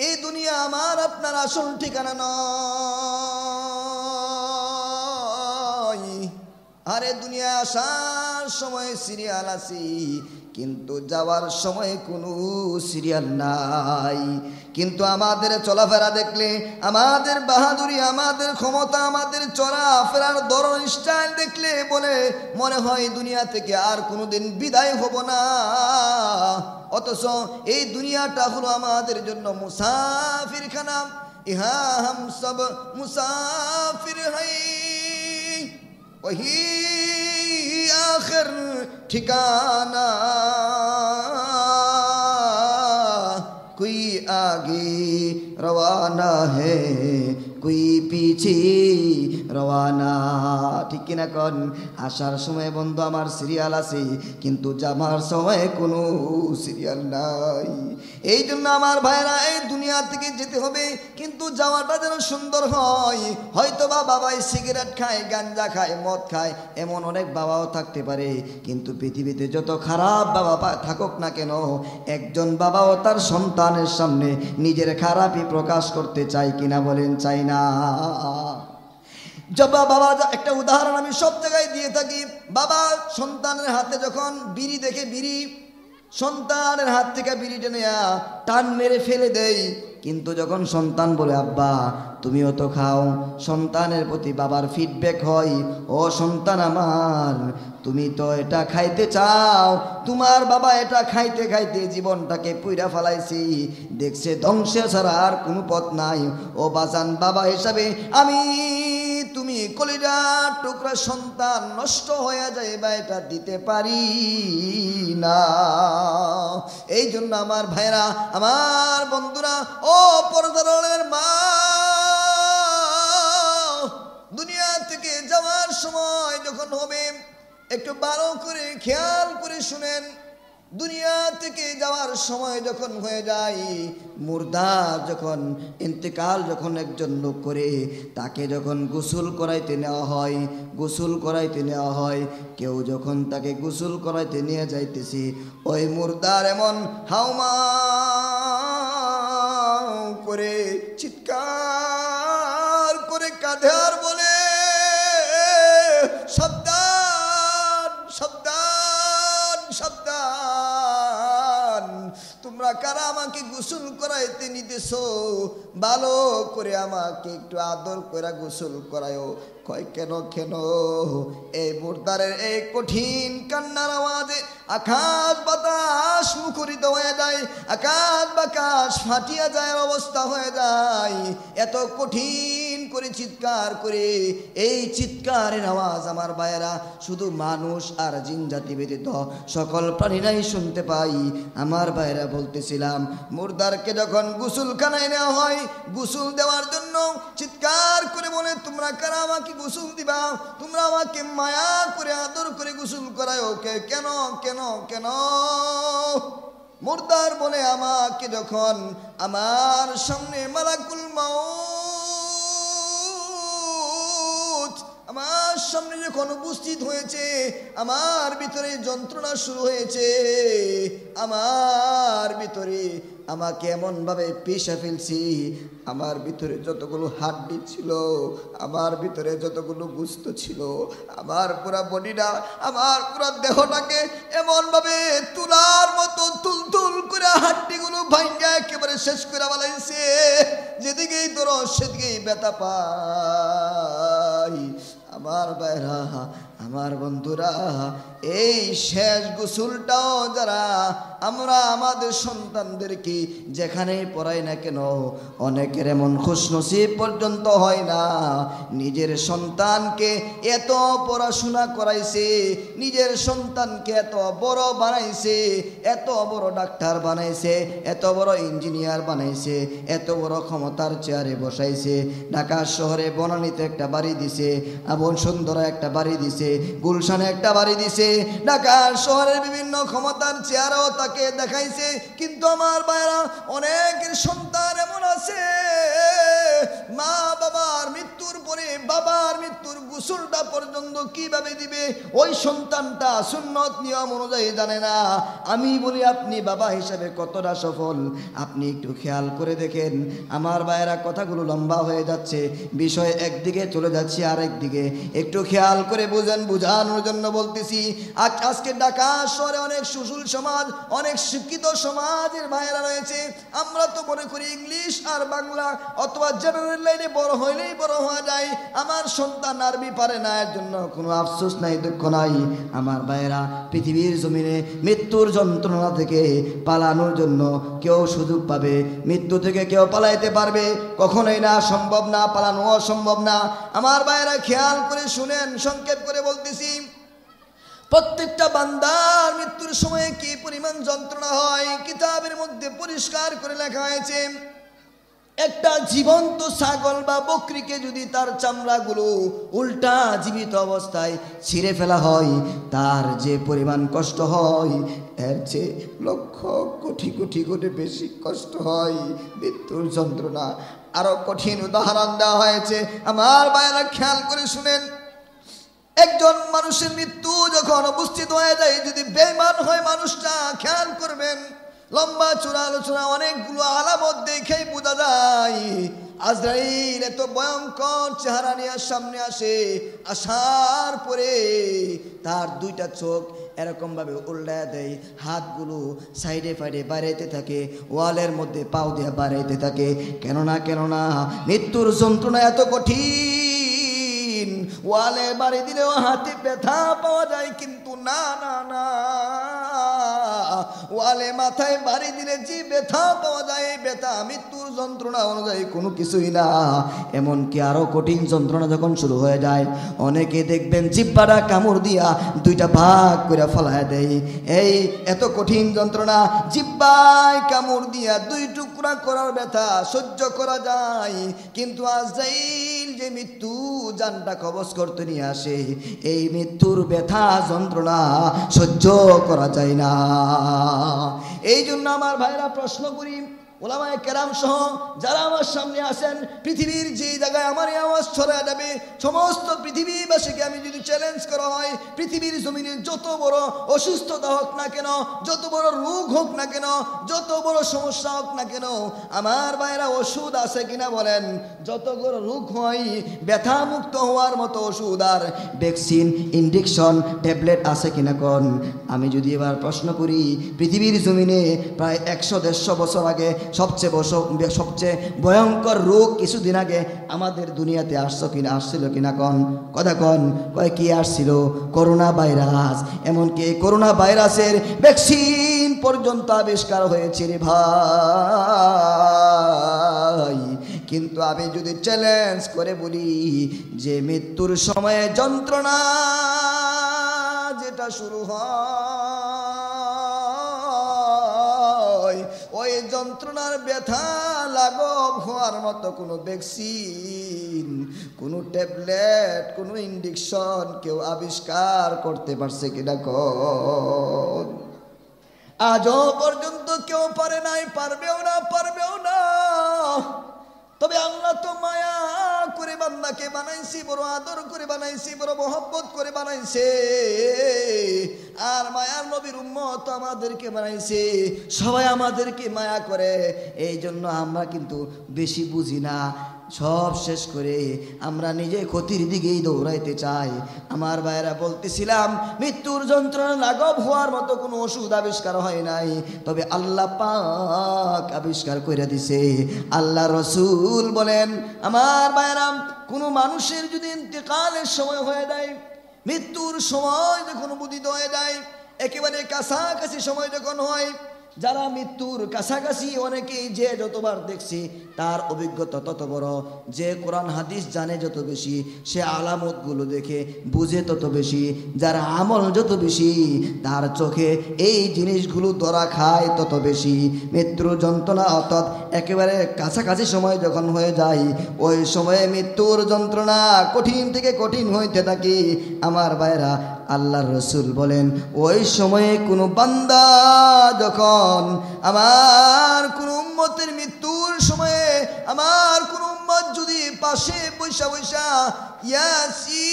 এই দুনিয়া আমার আপনার আসল ঠিকানা নয়। আরে দুনিয়া আসার সময় সিরিয়াল আছে, কিন্তু যাওয়ার সময় কোনো সিরিয়াল নাই। কিন্তু আমাদের চলাফেরা দেখলে, আমাদের বাহাদুরি, আমাদের ক্ষমতা, আমাদের চলাফেরার ধরন, স্টাইল দেখলে বলে মনে হয় দুনিয়া থেকে আর কোনোদিন বিদায় হব না। অথচ এই দুনিয়াটা হলো আমাদের জন্য মুসাফিরখানা। ইহা হাম সব মুসাফির হাই, ওহি আখির ঠিকানা, कोई आगे रवाना है कोई পিছে রওয়ানা। ঠিক কিনা কন? আসার সময় বন্ধু আমার সিরিয়াল আছে, কিন্তু যাবার সময় কোনো সিরিয়াল নাই। এই জন্য আমার ভাইরা এই দুনিয়া থেকে যেতে হবে, কিন্তু যাওয়াটা যেন সুন্দর হয়। হয়তো বা বাবাই সিগারেট খায়, গাঞ্জা খায়, মদ খায়, এমন অনেক বাবাও থাকতে পারে, কিন্তু পৃথিবীতে যত খারাপ বাবা থাকুক না কেন, একজন বাবাও তার সন্তানের সামনে নিজের খারাপই প্রকাশ করতে চায় কিনা বলেন? চাই না। বাবা, একটা উদাহরণ আমি সব জায়গায় দিয়ে থাকি। বাবা সন্তানের হাতে যখন বিড়ি দেখে, বিড়ি সন্তানের হাত থেকে বিড়িটা নেয়া টান মেরে ফেলে দেয়, কিন্তু যখন সন্তান বলে আব্বা তুমিও তো খাও, সন্তানের প্রতি বাবার ফিডব্যাক হয়, ও সন্তান আমার তুমি তো এটা খাইতে চাও, তোমার বাবা এটা খাইতে খাইতে জীবনটাকে পুইরা ফেলাইছি, দেখছে ধ্বংসে ছাড়া আর কোনো পথ নাই। ও বাজান, বাবা হিসাবে আমি তুমি কলিজা টুকরা সন্তান নষ্ট হয়ে যায় বা এটা দিতে পারি না। এই জন্য আমার ভাইরা, আমার বন্ধুরা, ও পর্দারের মা, দুনিয়া থেকে যাওয়ার সময় যখন হবে একটু ভালো করে খেয়াল করে শুনেন। দুনিয়া থেকে যাওয়ার সময় যখন হয়ে যায়, মুর্দার যখন ইন্তেকাল যখন একজন লোক করে, তাকে যখন গোসল করাইতে নেওয়া হয়, গোসল করাইতে নেওয়া হয়, কেউ যখন তাকে গোসল করাইতে নিয়ে যাইতেছে, ওই মুর্দার এমন হাউমা করে চিৎকার করে কাঁদে আর বলে, সাবধান সাবধান সাবধান, তোমরা কারা আমাকে গোসল করাইতে নিতেছো, ভালো করে আমাকে একটু আদর করে গোসল করায়ও। কয় কেন কেন? এই মুর্দারের এই কঠিন কান্নার আওয়াজে আকাশ বাতাস মুখরিত হয়ে যায়, আকাশ বাতাস ফাটিয়া যায় অবস্থা হয়ে যায়। এত কঠিন করে চিৎকার করে, এই চিৎকারের আওয়াজ আমার ভাইয়েরা শুধু মানুষ আর জিন জাতি ব্যতীত সকল প্রাণীরাই শুনতে পাই। আমার ভাইয়েরা বলতেছিলাম, মুর্দারকে যখন গোসলখানায় নেওয়া হয়, গোসল দেওয়ার জন্য চিৎকার করে বলে, তোমরা কারা আমাকে গোসল দিবা, তোমরা আমাকে মায়া করে আদর করে গোসল করায়, ওকে কেন কেন কেন? মুর্দার বলে, আমাকে যখন আমার সামনে মালাকুল মাউত আমার সামনে যখন উপস্থিত হয়েছে, আমার ভিতরে যন্ত্রণা শুরু হয়েছে, আমার ভিতরে আমাকে এমনভাবে পিষে ফেলছি, আমার ভিতরে যতগুলো হাড্ডি ছিল, আমার ভিতরে যতগুলো গোস্ত ছিল, আমার পুরা বডিটা, আমার পুরা দেহটাকে এমনভাবে তুলার মতো তুলতুল করে হাড্ডিগুলো ভাঙ্গা একেবারে শেষ করে ফেলাইছে। যেদিকেই ধরো সেদিকেই ব্যথা পাই। আমার ভাইরা, আমার বন্ধুরা, এই শেষ গোসলটাও যারা আমরা আমাদের সন্তানদেরকে যেখানেই পড়াই না কেন, অনেকের এমন খুশনসিব পর্যন্ত হয় না, নিজের সন্তানকে এত পড়াশোনা করাইছে, নিজের সন্তানকে এত বড় বানাইছে, এত বড় ডাক্তার বানাইছে, এত বড় ইঞ্জিনিয়ার বানাইছে, এত বড় ক্ষমতার চেয়ারে বসাইছে, ঢাকা শহরে বনানীতে একটা বাড়ি দিছে, সুন্দর একটা বাড়ি দিছে, গুলশানে একটা বাড়ি দিছে, ঢাকা শহরের বিভিন্ন ক্ষমতার চেয়ারেও তাকে দেখাইছে। কিন্তু আমার ভাইরা, অনেকের সন্তান এমন আছে, মা বাবার মৃত্যুর পরে বাবার মৃত্যুর গোসলটা পর্যন্ত কিভাবে দিবে ওই সন্তানটা সুন্নত নিয়ম অনুযায়ী জানে না। আমি বলি, আপনি বাবা হিসেবে কতটা সফল আপনি একটু খেয়াল করে দেখেন। আমার ভাইয়েরা, কথাগুলো লম্বা হয়ে যাচ্ছে, বিষয় একদিকে চলে যাচ্ছে আরেক দিকে, একটু খেয়াল করে বুঝেন, বুঝানোর জন্য বলতেছি। আজকে ঢাকা শহরে অনেক সুশীল সমাজ, অনেক শিক্ষিত সমাজের ভাইয়েরা রয়েছে। আমরা তো মনে করি ইংলিশ আর বাংলা অথবা জেনারেল লাইনে বড় হইলেই বড় হওয়া যায়। আমার সন্তান আরবি পারে না, এর জন্য কোনো আফসোস নাই, দুঃখ নাই। আমার ভাইয়েরা, পৃথিবীর জমিনে মৃত্যুর যন্ত্রণা থেকে পালানোর জন্য কেউ সুযোগ পাবে, মৃত্যু থেকে কেউ পালাইতে পারবে? কখনোই না, সম্ভব না, পালানো অসম্ভব না। আমার ভাইয়েরা খেয়াল করে শুনেন, সংক্ষেপ করে বলতেছি। প্রত্যেকটা বান্দার মৃত্যুর সময়ে কি পরিমাণ যন্ত্রণা হয় কিতাবের মধ্যে পরিষ্কার করে লেখা হয়েছে। একটা জীবন্ত ছাগল বা বকরিকে যদি তার চামড়াগুলো উল্টা জীবিত অবস্থায় ছিঁড়ে ফেলা হয়, তার যে পরিমাণ কষ্ট হয় এর চেয়ে লক্ষ কোটি কোটি কোটি বেশি কষ্ট হয় মৃত্যুর যন্ত্রণা। আরো কঠিন উদাহরণ দেওয়া হয়েছে। আমার ভাইয়েরা খেয়াল করে শুনেন, একজন মানুষের মৃত্যু যখন উপস্থিত হয়ে যায়, যদি বেঈমান হয় মানুষটা, খেয়াল করবেন, লম্বা চূড়া আলোচনা, অনেকগুলো আলামত দেখেই বোঝা যায় আজরাইল এত ভয়ঙ্কর চেহারা নিয়ে সামনে আসে। আসার পরে তার দুইটা চোখ এরকম ভাবে উল্টায় দেয়, হাতগুলো সাইডে ফাইডে বাড়াইতে থাকে, ওয়ালের মধ্যে পাও দিয়ে বাড়াইতে থাকে। কেননা মৃত্যুর যন্ত্রণা এত কঠিন, ওয়ালে বাড়ি দিলেও হাতে ব্যথা পাওয়া যায়, কিন্তু না না না, ওয়ালে মাথায় বাড়ি দিলে যে ব্যথা পাওয়া যায়, এই ব্যথা মৃত্যুর যন্ত্রণা অনুযায়ী কোনো কিছুই না। এমনকি আরো কঠিন যন্ত্রণা যখন শুরু হয়ে যায়, অনেকে দেখবেন জিহ্বাটা কামড় দিয়া দুইটা ভাগ করে ফেলায় দেয়। এই এত কঠিন যন্ত্রণা, জিহ্বায় কামড় দিয়া দুই টুকরা করার ব্যথা সহ্য করা যায়, কিন্তু আজরাইল যে মৃত্যু জানটা কবজ করতে নিয়ে আসে, এই মৃত্যুর ব্যথা যন্ত্রণা সহ্য করা যায় না। এই জন্য আমার ভাইরা প্রশ্ন করি, ওলামায়ে কেরাম সহ যারা আমার সামনে আসেন, পৃথিবীর যে জায়গায় আমার এই আওয়াজ ছড়া যাবে, সমস্ত পৃথিবীবাসীকে আমি যদি চ্যালেঞ্জ করা হয়, পৃথিবীর জমিনে যত বড় অসুস্থতা হোক না কেন, যত বড় রোগ হোক না কেন, যত বড় সমস্যা হোক না কেন, আমার ভাইরা ওষুধ আছে কিনা বলেন? যত বড় রোগ হয় ব্যথা মুক্ত হওয়ার মতো ওষুধ আর ভ্যাকসিন, ইনজেকশন, ট্যাবলেট আছে কিনা কোন? আমি যদি এবার প্রশ্ন করি, পৃথিবীর জমিনে প্রায় 100-150 বছর আগে সবচেয়ে ভয়ঙ্কর রোগ কিছুদিন আগে আমাদের দুনিয়াতে আসছিল কিনা কন? কথা কন, কয় কি আসছিল? Corona virus. এমনকি করোনা ভাইরাসের ভ্যাকসিন পর্যন্ত আবিষ্কার হয়েছে রে ভাই। কিন্তু আমি যদি চ্যালেঞ্জ করে বলি যে মৃত্যুর সময়ে যন্ত্রণা যেটা শুরু হয়, ওই যন্ত্রণার ব্যথা লাঘব হওয়ার মতো কোনো ভ্যাকসিন, কোনো ট্যাবলেট, কোনো ইনজেকশন কেউ আবিষ্কার করতে পারছে কিনা কোন? আজও পর্যন্ত কেউ পারে নাই, পারবেও না। তবে আল্লাহ তো মায়া করে বান্দাকে বানাইছি, বড় আদর করে বানাইছি, বড় মহব্বত করে বানাইছে। আর মায়ার নবীর উম্মত আমাদেরকে বানাইছে, সবাই আমাদেরকে মায়া করে। এই জন্য আমরা কিন্তু বেশি বুঝি না, সব শেষ করে আমরা নিজে ক্ষতির দিকেই দৌড়াইতে চাই। আমার ভাইয়েরা, বলতেছিলাম মৃত্যুর যন্ত্রণা লাঘব হওয়ার মতো কোনো ওষুধ আবিষ্কার হয় নাই, তবে আল্লাহ পাক আবিষ্কার করে দিছে। আল্লাহ রসুল বলেন, আমার ভাইয়েরা, কোনো মানুষের যদি ইন্তেকালের সময় হয়ে যায়, মৃত্যুর সময় যখন উদিত হয়ে যায়, একেবারে কাছাকাছি সময় যখন হয়, যারা মৃত্যুর কাছাকাছি, অনেকেই যে যতবার দেখছি তার অভিজ্ঞতা তত বড়, যে কোরআন হাদিস জানে যত বেশি, সে আলামতগুলো দেখে বুঝে তত বেশি, যার আমল যত বেশি, তার চোখে এই জিনিসগুলো ধরা খায় তত বেশি। মৃত্যুর যন্ত্রণা অর্থাৎ একেবারে কাছাকাছি সময় যখন হয়ে যায়, ওই সময়ে মৃত্যুর যন্ত্রণা কঠিন থেকে কঠিন হইতে থাকে। আমার ভাইরা, আল্লাহর রসুল বলেন, ওই সময়ে কোনো বান্দা যখন আমার কোন উম্মতের মৃত্যুর সময়ে আমার কোন উম্মত যদি পাশে বৈশা বৈশা ইয়াসিন,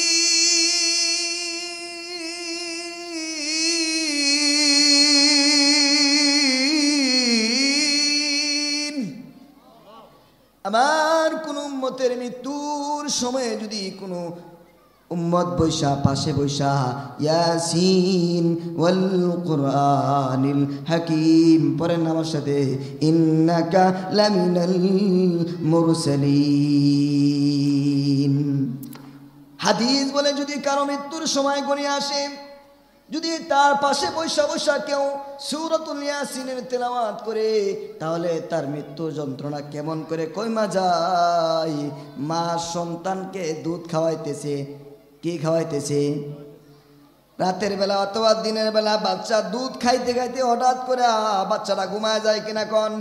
আমার কোন উম্মতের মৃত্যুর সময়ে যদি কোনো উম্মত বৈশা পাশে বৈশা ইয়াসিন ওয়াল কুরআনিল হাকিম পড়েন আমার সাথে, ইন্নাকা লামিনাল মুরসালিন। হাদিস বলে যদি কারো মৃত্যুর সময় গড়িয়ে আসে, যদি তার পাশে বৈশা বৈশা কেউ সূরাতুল ইয়াসিনের তেলাওয়াত করে, তাহলে তার মৃত্যু যন্ত্রণা কেমন করে কইমা যায়। মা সন্তানকে দুধ খাওয়াইতেছে, কি খাওয়াইতেছে? রাতের বেলা অথবা দিনের বেলা বাচ্চা দুধ খাইতে খাইতে হঠাৎ করে বাচ্চাটা ঘুমায় যায় কিনা কন?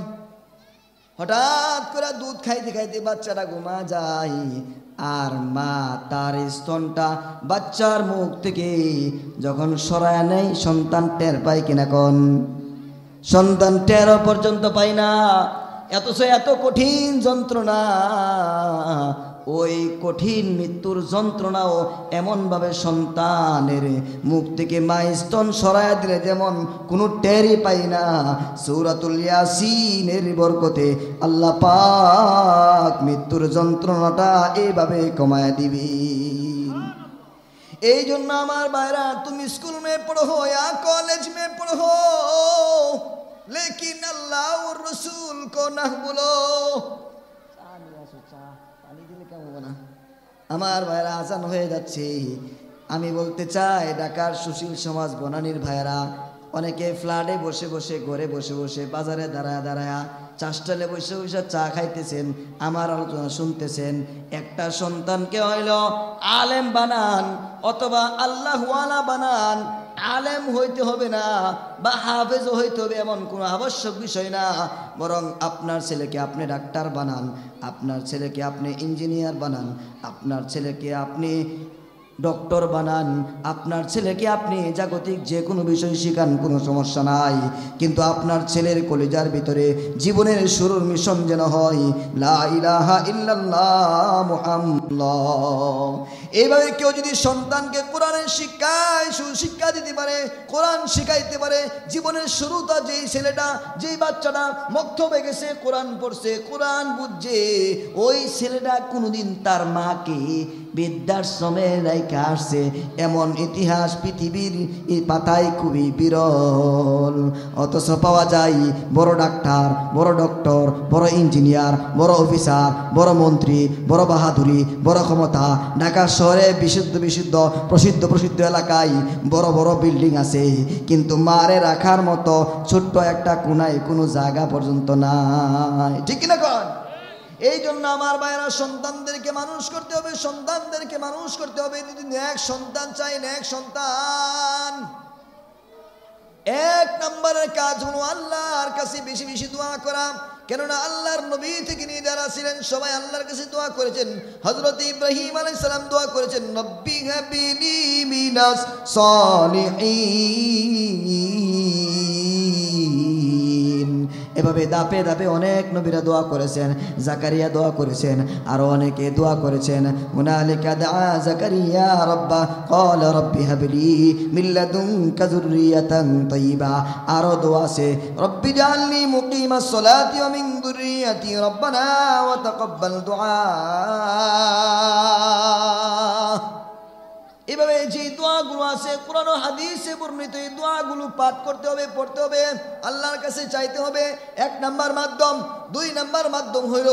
হঠাৎ করে দুধ খাইতে খাইতে বাচ্চাটা ঘুমা যায়, আর মা তার স্তনটা বাচ্চার মুখ থেকে যখন সরায় নেয়, সন্তান টের পায় কিনা কন? সন্তান টেরও পর্যন্ত পায় না। এত কঠিন যন্ত্রণা, ওই কঠিন মৃত্যুর যন্ত্রণাও এমনভাবে সন্তানের মুখ থেকে মা স্তন সরায় দিলে যেমন কোনো টেরই পাই না, সূরাতুল ইয়াসিনের বরকতে আল্লাহ পাক মৃত্যুর যন্ত্রণাটা এইভাবে কমায় দিবি। এই জন্য আমার ভাইরা, তুমি স্কুল মে পড়ো या कॉलेज में पढ़ो, लेकिन अल्लाह और रसूल को ना भूलो। আমার ভাইরা, আজান হয়ে যাচ্ছে। আমি বলতে চাই, ঢাকার সুশীল সমাজ বনানীর ভাইরা, অনেকে ফ্ল্যাটে বসে বসে, ঘরে বসে বসে, বাজারে দাঁড়ায় দাঁড়ায়, চাষটালে বসে বসে চা খাইতেছেন, আমার আলোচনা শুনতেছেন। একটা সন্তানকে হইল আলেম বানান অথবা আল্লাহওয়ালা বানান। আলেম হইতে হবে না বা হাফেজও হইতে হবে এমন কোনো আবশ্যক বিষয় না, বরং আপনার ছেলেকে আপনি ডাক্তার বানান, আপনার ছেলেকে আপনি ইঞ্জিনিয়ার বানান, আপনার ছেলেকে আপনি ডক্টর বানান, আপনার ছেলেকে আপনি জাগতিক যে কোনো বিষয় শিখান, কোনো সমস্যা নাই। কিন্তু আপনার ছেলের কলিজার ভিতরে জীবনের শুরুর মিশন যেন হয় লা ইলাহা ইল্লাল্লাহ মুহাম্মাদুর। এইভাবে কেউ যদি সন্তানকে কোরআনের সুশিক্ষা দিতে পারে, কোরআন শিখাইতে পারে, জীবনের শুরুটা যেই ছেলেটা, যেই বাচ্চাটা মক্তবে গেছে, কোরআন পড়ছে, কোরআন বুঝছে, ওই ছেলেটা কোনোদিন তার মাকে বৃদ্ধাশ্রমে রেখে আসছে, এমন ইতিহাস পৃথিবীর পাতায় খুবই বিরল। অথচ পাওয়া যায় বড় ডাক্তার, বড় ডক্টর, বড় ইঞ্জিনিয়ার, বড় অফিসার, বড় মন্ত্রী, বড় বাহাদুরি, বড় ক্ষমতা। ঢাকা শহরে প্রসিদ্ধ এলাকায় বড় বড় বিল্ডিং আছে, কিন্তু মারে রাখার মতো ছোট্ট একটা কোনায় কোনো জায়গা পর্যন্ত নাই। ঠিক কিনা কন? এই জন্য আমার ভাইরা, সন্তানদেরকে মানুষ করতে হবে, সন্তানদেরকে মানুষ করতে হবে। যদি নেক সন্তান চাই, নেক সন্তান, এক নম্বরের কাজ হলো আল্লাহর কাছে বেশি বেশি দোয়া করা। কেননা আল্লাহর নবী থেকে নিয়ে যারা ছিলেন সবাই আল্লাহর কাছে দোয়া করেছেন। হযরত ইব্রাহিম আলাইহিস সালাম দোয়া করেছেন, রব্বি হাবিলি মিনাস সালিহিন। এভাবে ধাপে ধাপে অনেক নবীরা দোয়া করেছেন, জাকারিয়া দোয়া করেছেন, আরো অনেকে দোয়া করেছেন। হুনালিকা দাআ জাকারিয়া রাব্বা ক্বালা রব্বি হাবলি মিন লাদুনকা যুররিয়াতান তাইয়্যিবা। আরো দোয়া আছে, রব্বি জাআলনি মুকিমাস সালাতি ওয়া মিন যুররিয়াতি রব্বানা ওয়া তাকাব্বাল দুআ। এভাবে যে দোয়াগুলো আছে কোরআন ও হাদিসে বর্ণিত, এই দোয়াগুলো পাঠ করতে হবে, পড়তে হবে, আল্লাহর কাছে চাইতে হবে। এক নাম্বার মাধ্যম। দুই নাম্বার মাধ্যম হইল,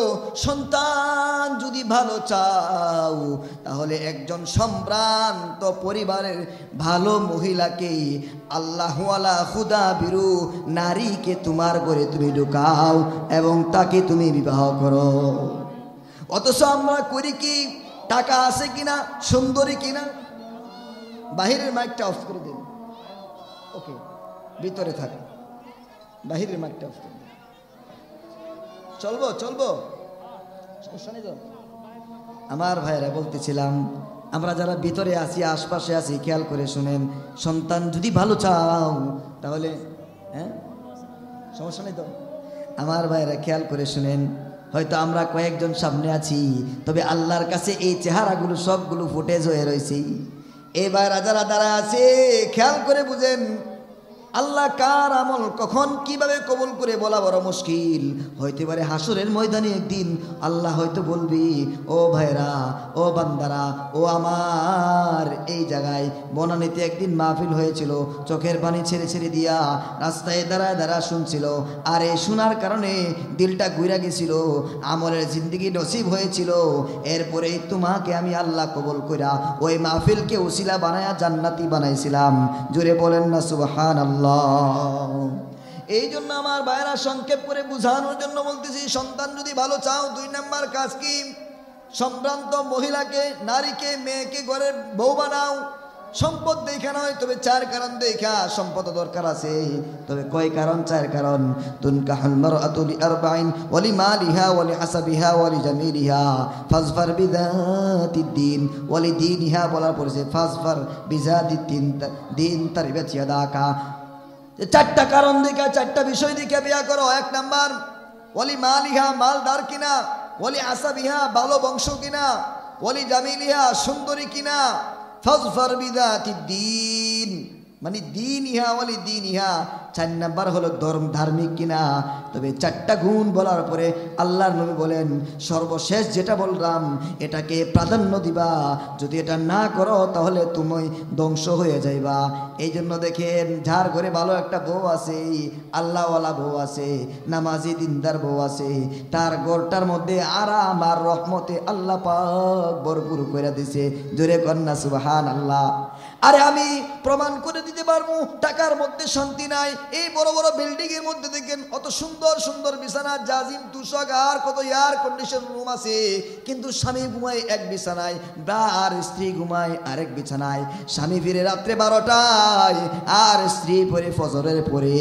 সন্তান যদি ভালো চাও, তাহলে একজন সম্ভ্রান্ত পরিবারের ভালো মহিলাকে, আল্লাহওয়ালা খুদা বিরু নারীকে তোমার ঘরে তুমি ঢুকাও এবং তাকে তুমি বিবাহ করো। অথচ আমরা করি কি? টাকা আছে কিনা, সুন্দরী কিনা, বাহিরের মাইকটা অফ করে দিন। ওকে, ভিতরে থাকে, বাহিরের মাইকটা অফ করে দিন। চলবো, সমস্যা নেই তো? আমার ভাইরা, বলতেছিলাম, আমরা যারা ভিতরে আছি, আশপাশে আছি, খেয়াল করে শুনেন, সন্তান যদি ভালো চাও তাহলে, হ্যাঁ, সমস্যা নেই তো? আমার ভাইরা, খেয়াল করে শুনেন, হয়তো আমরা কয়েকজন সামনে আছি, তবে আল্লাহর কাছে এই চেহারাগুলো সবগুলো ফুটেজ হয়ে রয়েছে। এবার যারা দ্বারা আছে, খেয়াল করে বুঝেন, আল্লাহ কার আমল কখন কিভাবে কবুল করে বলা বড় মুশকিল। হইতে পারে হাসরের ময়দানে একদিন আল্লাহ হয়তো বলবি, ও ভাইরা, ও বান্দারা, ও আমার এই জায়গায় বনানীতে একদিন মাহফিল হয়েছিল, চোখের পানি ছেড়ে ছেড়ে দিয়া রাস্তায় দাঁড়ায় দাঁড়া শুনছিল, আর এই শোনার কারণে দিলটা ঘুরে গেছিল, আমলের জিন্দগি নসিব হয়েছিল, এরপরে তোমাকে আমি আল্লাহ কবুল কইরা ওই মাহফিলকে উসিলা বানায়া জান্নাতি বানাইছিলাম। জোরে বলেন না সুবহানাল্লাহ। এই জন্য আমার ভাইরা সংক্ষেপ করে বুঝানোর জন্য বলতেছি, সন্তান যদি ভালো চাও 2 নাম্বার কাজ কি? সম্ভ্রান্ত মহিলাকে, নারীকে, মেয়েকে ঘরের বউ বানাও। সম্পদ দেখা নয়, তবে 4 কারণ দেখা সম্পদ দরকার আছে। তবে কয় কারণ? 4 কারণ। তুনকাহুল মারআতু লিআরবাইন ওয়ালি মালিহা ওয়ালি হাসাবিহা ওয়ালি জামিলিহা ফাজফার বিযাতিদ্দিন ওয়ালি দীনিহা বলার পরে ফাজফার বিযাতিদ্দিন দিন তারবিয়াত ইয়াদাকা। 4টা কারণ দেখা, 4টা বিষয় দেখে বিয়া করো। 1 নাম্বার ওয়ালি মালিহা, মালদার কিনা, ওয়ালি হাসাবিহা, ভালো বংশ কিনা, ওয়ালি জামিলিহা, সুন্দরী কিনা, ফাজফার বিযাতিদ্দিন মানে দিন ইহা ওয়ালি দিন ইহা। 4 নাম্বার হলো ধার্মিক কিনা। তবে 4টা গুণ বলার পরে আল্লাহর নবী বলেন, সর্বশেষ যেটা বললাম এটাকে প্রাধান্য দিবা, যদি এটা না করো তাহলে তুমি ধ্বংস হয়ে যাইবা। এই জন্য দেখেন, যার ঘরে ভালো একটা বউ আছে, আল্লাহওয়ালা বউ আছে, নামাজি দিনদার বউ আছে, তার ঘরটার মধ্যে আরাম আর রহমতে আল্লাহ পাক ভরপুর করে দিছে। জোরে কন্যা সুবহানাল্লাহ। আরে আমি প্রমাণ করে দিতে পারবো, টাকার মধ্যে শান্তি নাই। এই বড় বড় বিল্ডিং এর মধ্যে দেখেন অত সুন্দর সুন্দর বিছানা, জাজিম, তুষক, আর কত এয়ার কন্ডিশন রুম আছে, কিন্তু স্বামী ঘুমায় এক বিছানায়, বা আর স্ত্রী ঘুমায় আরেক বিছানায়। স্বামী ফিরে রাত্রে 12টায়, আর স্ত্রী পরে ফজরের পরে।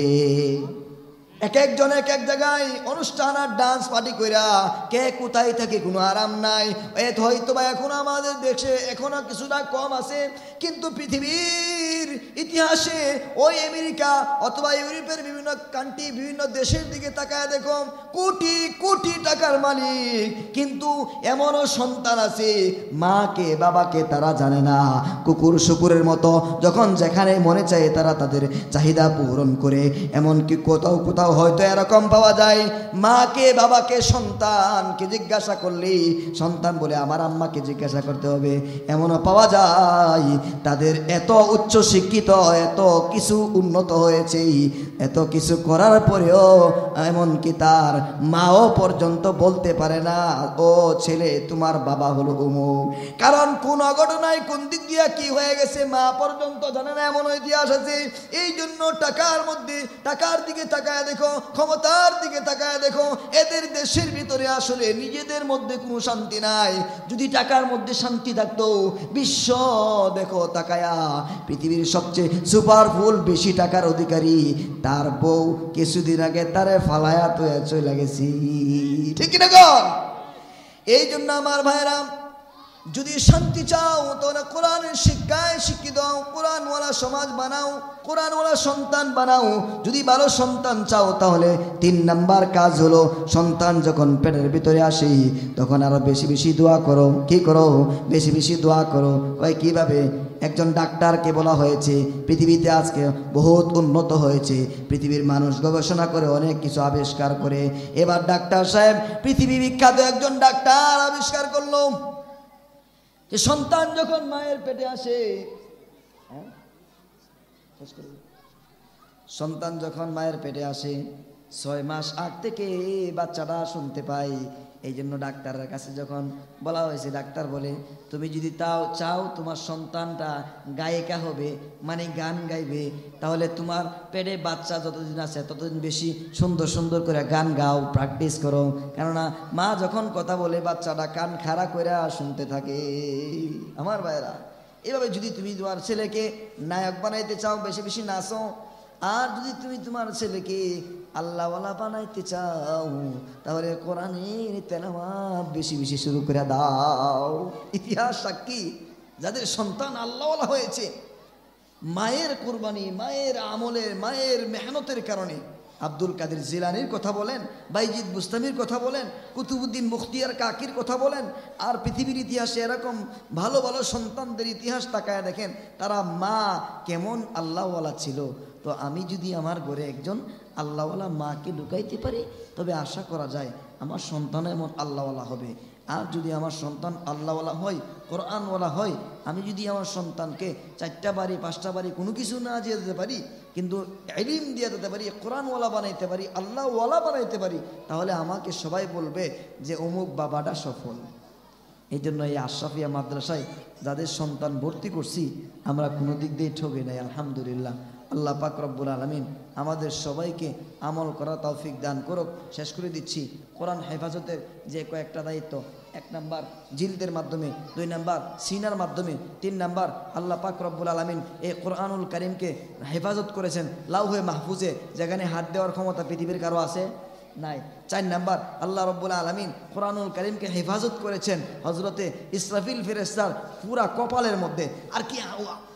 এক একজন এক এক জায়গায় অনুষ্ঠান আর ডান্স পার্টি কইরা, কে কোথায় থাকে কোনো আরাম নাই। হয়তো বা এখন আমাদের দেশে এখনো কিছুটা কম আছে, কিন্তু পৃথিবীর ইতিহাসে ওই আমেরিকা অথবা ইউরোপের বিভিন্ন কান্ট্রি, বিভিন্ন দেশের দিকে তাকায় দেখো, কোটি কোটি টাকার মালিক, কিন্তু এমনও সন্তান আছে মাকে বাবাকে তারা জানে না। কুকুর শুকুরের মতো যখন যেখানে মনে চায় তারা তাদের চাহিদা পূরণ করে। এমনকি কোথাও কোথাও হয়তো এরকম পাওয়া যায়, মাকে বাবাকে সন্তানকে জিজ্ঞাসা করলে সন্তান বলে আমার আম্মাকে জিজ্ঞাসা করতে হবে। এমনও পাওয়া যায় তাদের এত উচ্চ শিক্ষিত, এত কিছু উন্নত হয়েছে, এত কিছু করার পরেও এমনকি তার মাও পর্যন্ত বলতে পারে না, ও ছেলে তোমার বাবা হলো অমুক। কারণ কোন অঘটনায় কোন দিক দিয়ে কি হয়ে গেছে মা পর্যন্ত জানে না, এমন ইতিহাস আছে। এই জন্য টাকার মধ্যে, টাকার দিকে তাকায় দেখো, ক্ষমতার দিকে তাকায় দেখো, এদের দেশের ভিতরে আসলে নিজেদের মধ্যে কোনো শান্তি নাই। যদি টাকার মধ্যে শান্তি থাকতো, বিশ্ব দেখো তাকায়া, পৃথিবীর সবচেয়ে সুপারফুল বেশি টাকার অধিকারী, তার বউ কিছুদিন আগে তারে ফালায়া তো চলে গেছি, ঠিক না গো? এই জন্য আমার ভাইরা, যদি শান্তি চাও তাহলে কোরআনের শিক্ষায় শিক্ষিত হও, কোরআনওয়ালা সমাজ বানাও, কোরআনওয়ালা সন্তান বানাও। যদি ভালো সন্তান চাও তাহলে 3 নাম্বার কাজ হলো, সন্তান যখন পেটের ভিতরে আসে তখন আরো বেশি বেশি দোয়া করো। কি করো? বেশি বেশি দোয়া করো। কয় কিভাবে? একজন ডাক্তারকে বলা হয়েছে, পৃথিবীতে আজকে বহুত উন্নত হয়েছে, পৃথিবীর মানুষ গবেষণা করে অনেক কিছু আবিষ্কার করে। এবার ডাক্তার সাহেব, পৃথিবী বিখ্যাত একজন ডাক্তার আবিষ্কার করলো যে সন্তান যখন মায়ের পেটে আসে, সন্তান যখন মায়ের পেটে আসে 6 মাস আগ থেকে বাচ্চাটা শুনতে পাই। এই জন্য ডাক্তারের কাছে যখন বলা হয়েছে, ডাক্তার বলে তুমি যদি চাও তোমার সন্তানটা গায়িকা হবে, মানে গান গাইবে, তাহলে তোমার পেটে বাচ্চা যতদিন আছে ততদিন বেশি সুন্দর সুন্দর করে গান গাও, প্র্যাকটিস করো। কেননা মা যখন কথা বলে বাচ্চাটা কান খাড়া করে শুনতে থাকে। আমার ভাইরা, এভাবে যদি তুমি তোমার ছেলেকে নায়ক বানাইতে চাও, বেশি বেশি নাচো। আর যদি তুমি তোমার ছেলেকে আল্লাহওয়ালা বানাইতে চাও তাহলে কোরআনের তেলাওয়াত বেশি বেশি শুরু করে দাও। ইতিহাস সাক্ষী, যাদের সন্তান আল্লাহওয়ালা হয়েছে মায়ের কুরবানি, মায়ের আমলের, মায়ের মেহনতের কারণে। আব্দুল কাদের জিলানির কথা বলেন, বাইজিদ বুস্তামির কথা বলেন, কুতুবুদ্দিন মুখতিয়ার কাকির কথা বলেন, আর পৃথিবীর ইতিহাসে এরকম ভালো ভালো সন্তানদের ইতিহাস তাকায় দেখেন তারা মা কেমন আল্লাহওয়ালা ছিল। তো তো আমি যদি আমার ঘরে একজন আল্লাহওয়ালা মাকে ঢুকাইতে পারি তবে আশা করা যায় আমার সন্তান এমন আল্লাহওয়ালা হবে। আর যদি আমার সন্তান আল্লাহওয়ালা হয়, কোরআনওয়ালা হয়, আমি যদি আমার সন্তানকে 4টা বাড়ি 5টা বাড়ি কোনো কিছু না দিয়ে দিতে পারি, কিন্তু ইলম দিয়ে দিতে পারি, কোরআনওয়ালা বানাইতে পারি, আল্লাহওয়ালা বানাইতে পারি, তাহলে আমাকে সবাই বলবে যে অমুক বাবাটা সফল। এই জন্য এই আশরাফিয়া মাদ্রাসায় যাদের সন্তান ভর্তি করছি আমরা কোনো দিক দিয়ে ঠকে নাই, আলহামদুলিল্লাহ। আল্লাহ পাক রব্বুল আলামিন আমাদের সবাইকে আমল করার তৌফিক দান করুক। শেষ করে দিচ্ছি, কোরআন হেফাজতের যে কয়েকটা দায়িত্ব: 1 নাম্বার জিলদের মাধ্যমে, 2 নাম্বার সিনার মাধ্যমে, 3 নাম্বার আল্লাহ পাক রব্বুল আলামিন এই কোরআনুল কারীমকে হেফাজত করেছেন লাউহে মাহফুজে, যেখানে হাত দেওয়ার ক্ষমতা পৃথিবীর কারো আছে নাই। 4 নাম্বার আল্লাহ রব্বুল আলামিন কোরআনুল কারীমকে হেফাজত করেছেন হযরতে ইসরাফিল ফেরেশতার পুরা কপালের মধ্যে। আর কি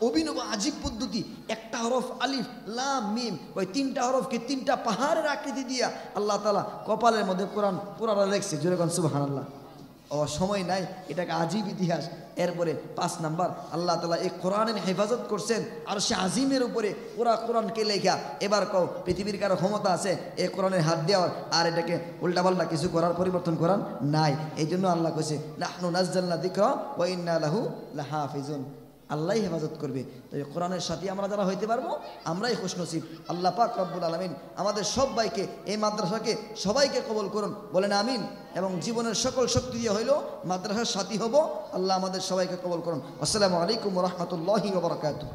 অভিনব আজীব পদ্ধতি! একটা হরফ আলিফ লাম মিম, ওই 3টা হরফকে 3টা পাহাড়ের আকৃতি দিয়া আল্লাহ তাআলা কপালের মধ্যে কোরআন পুরাটা লিখছে। জোরে কোন সুবহানাল্লাহ। ও সময় নাই, এটাকে আজীব ইতিহাস। এরপরে 5 নাম্বার আল্লাহ তাআলা এই কোরআনের হেফাজত করছেন আর সে আজিমের উপরে পুরা কোরআনকে লেখা। এবার কও পৃথিবীর কারো ক্ষমতা আছে এই কোরআনের হাত দেওয়ার আর এটাকে উল্টাপাল্টা কিছু করার, পরিবর্তন করার? নাই। এই জন্য আল্লাহ কইছে নাহনু নাযালনা যিকরা ওয়া ইন্না লাহু লাহাফিজুন। আল্লাহ হেফাজত করবে। তো এই কোরআনের সাথে আমরা যারা হইতে পারবো আমরাই খুশনসিব। আল্লাহ পাক রব্বুল আলামিন আমাদের সবাইকে, এই মাদ্রাসাকে সবাইকে কবুল করুন, বলেন আমিন। এবং জীবনের সকল শক্তি দিয়ে হইলেও মাদ্রাসার সাথী হব। আল্লাহ আমাদের সবাইকে কবুল করুন। আসসালামু আলাইকুম ওয়া রাহমাতুল্লাহি ওয়া বারাকাতুহু।